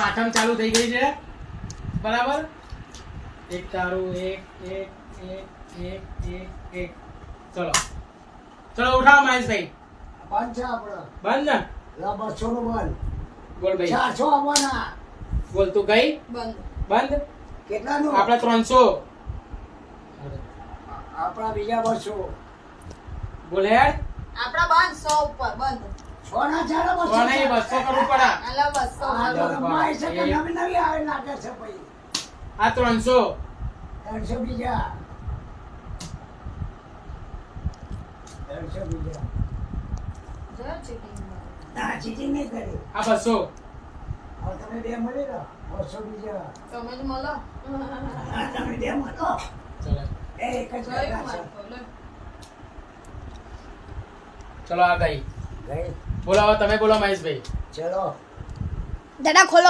આઠમ ચાલુ થઈ ગઈ છે બરાબર એક તારું એક એક એક એક એક એક ચલો ચલો ઉઠાવો મહેશભાઈ બંધ છે આપણો બંધ ને લા 200 નું બંધ બોલ ભાઈ 400 આવવાના બોલ તું ગઈ બંધ બંધ કેટલાનું આપણે 300 આપણા બીજા 200 બોલ યાર આપડા બંધ 100 ઉપર બંધ સોના ચાલે 200 તો નહીં 200 કરવું પડે અલા 200 આ તો બરાબર. રમાય છે કે નવી નવી આવે લાગે છે ભાઈ આ 300 300 બીજા 300 બીજા જો ચીટિંગ ના ચીટિંગ નહીં કરી આ 200 હવે તમે બે મળી લો 200 બીજા તમે જ મળો તમે બે મળો ચલો એ એક જ જોયું કલાક મારે બોલો ચલો આ ગઈ ગઈ બોલો હવે તમે બોલો મહેશભાઈ ચલો દાદા ખોલો